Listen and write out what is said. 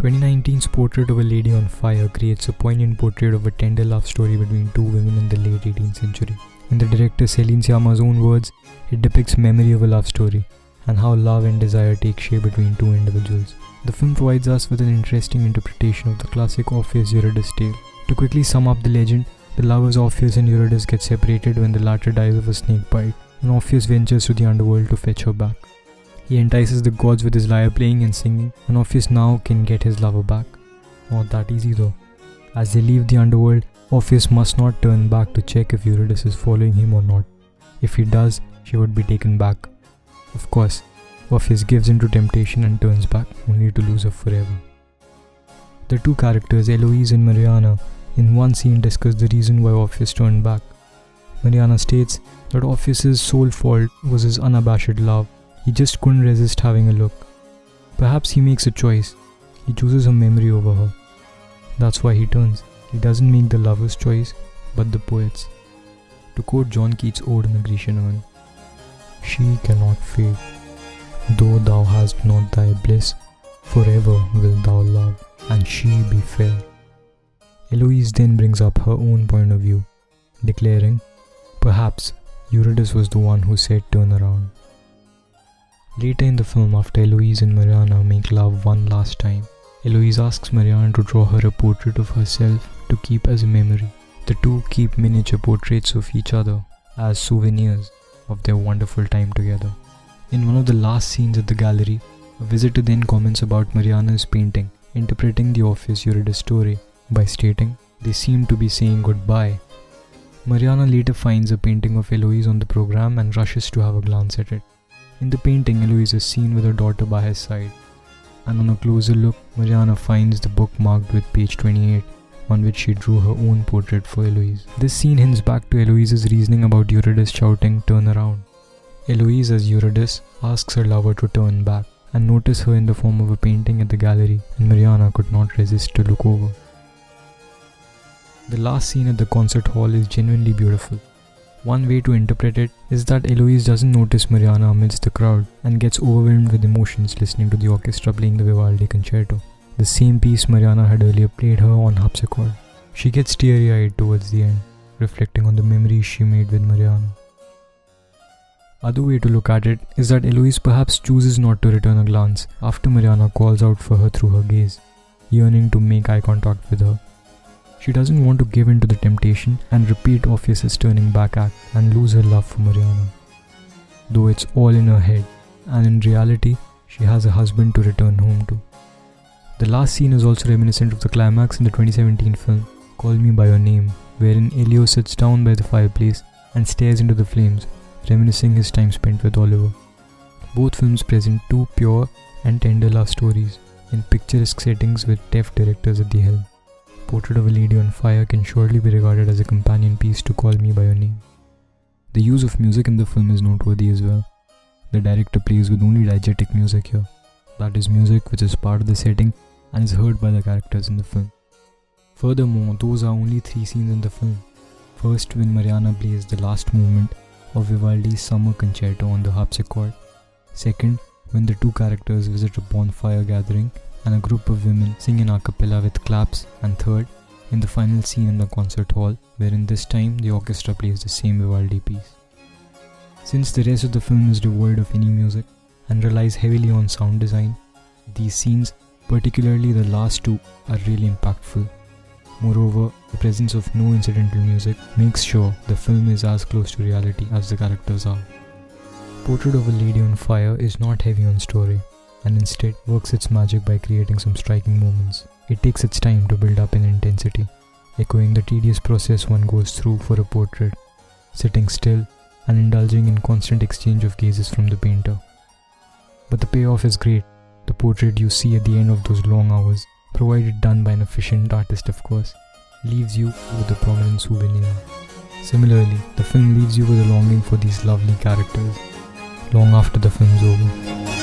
2019's Portrait of a Lady on Fire creates a poignant portrait of a tender love story between two women in the late 18th century. In the director Céline Sciamma's own words, it depicts memory of a love story and how love and desire take shape between two individuals. The film provides us with an interesting interpretation of the classic Orpheus-Eurydice tale. To quickly sum up the legend, the lovers Orpheus and Eurydice get separated when the latter dies of a snake bite, and Orpheus ventures to the underworld to fetch her back. He entices the gods with his lyre playing and singing, and Orpheus now can get his lover back. Not that easy though. As they leave the underworld, Orpheus must not turn back to check if Eurydice is following him or not. If he does, she would be taken back. Of course, Orpheus gives in to temptation and turns back, only to lose her forever. The two characters, Eloise and Mariana, in one scene discuss the reason why Orpheus turned back. Mariana states that Orpheus's sole fault was his unabashed love. He just couldn't resist having a look. Perhaps he makes a choice. He chooses her memory over her. That's why he turns. He doesn't make the lover's choice, but the poet's. To quote John Keats' ode on the Grecian urn, "She cannot fade. Though thou hast not thy bliss, forever wilt thou love, and she be fair." Eloise then brings up her own point of view, declaring, perhaps Eurydice was the one who said turn around. Later in the film, after Eloise and Mariana make love one last time, Eloise asks Mariana to draw her a portrait of herself to keep as a memory. The two keep miniature portraits of each other as souvenirs of their wonderful time together. In one of the last scenes at the gallery, a visitor then comments about Mariana's painting, interpreting the Orpheus-Eurydice story by stating, "They seem to be saying goodbye." Mariana later finds a painting of Eloise on the program and rushes to have a glance at it. In the painting, Eloise is seen with her daughter by his side, and on a closer look, Mariana finds the book marked with page 28, on which she drew her own portrait for Eloise. This scene hints back to Eloise's reasoning about Eurydice shouting, "Turn around." Eloise, as Eurydice, asks her lover to turn back and notice her in the form of a painting at the gallery, and Mariana could not resist to look over. The last scene at the concert hall is genuinely beautiful. One way to interpret it is that Eloise doesn't notice Mariana amidst the crowd and gets overwhelmed with emotions listening to the orchestra playing the Vivaldi concerto, the same piece Mariana had earlier played her on harpsichord. She gets teary-eyed towards the end, reflecting on the memories she made with Mariana. Other way to look at it is that Eloise perhaps chooses not to return a glance after Mariana calls out for her through her gaze, yearning to make eye contact with her. She doesn't want to give in to the temptation and repeat Orpheus's turning back act and lose her love for Mariana. Though it's all in her head, and in reality, she has a husband to return home to. The last scene is also reminiscent of the climax in the 2017 film Call Me By Your Name, wherein Elio sits down by the fireplace and stares into the flames, reminiscing his time spent with Oliver. Both films present two pure and tender love stories in picturesque settings with deft directors at the helm. Portrait of a Lady on Fire can surely be regarded as a companion piece to Call Me By Your Name. The use of music in the film is noteworthy as well. The director plays with only diegetic music here, that is music which is part of the setting and is heard by the characters in the film. Furthermore, those are only 3 scenes in the film. First, when Mariana plays the last movement of Vivaldi's Summer Concerto on the harpsichord. Second, when the two characters visit a bonfire gathering and a group of women sing in a cappella with claps, and third, in the final scene in the concert hall, wherein this time the orchestra plays the same Vivaldi piece. Since the rest of the film is devoid of any music and relies heavily on sound design, these scenes, particularly the last two, are really impactful. Moreover, the presence of no incidental music makes sure the film is as close to reality as the characters are. Portrait of a Lady on Fire is not heavy on story, and instead works its magic by creating some striking moments. It takes its time to build up in intensity, echoing the tedious process one goes through for a portrait, sitting still and indulging in constant exchange of gazes from the painter. But the payoff is great. The portrait you see at the end of those long hours, provided done by an efficient artist of course, leaves you with a prominent souvenir. Similarly, the film leaves you with a longing for these lovely characters, long after the film's over.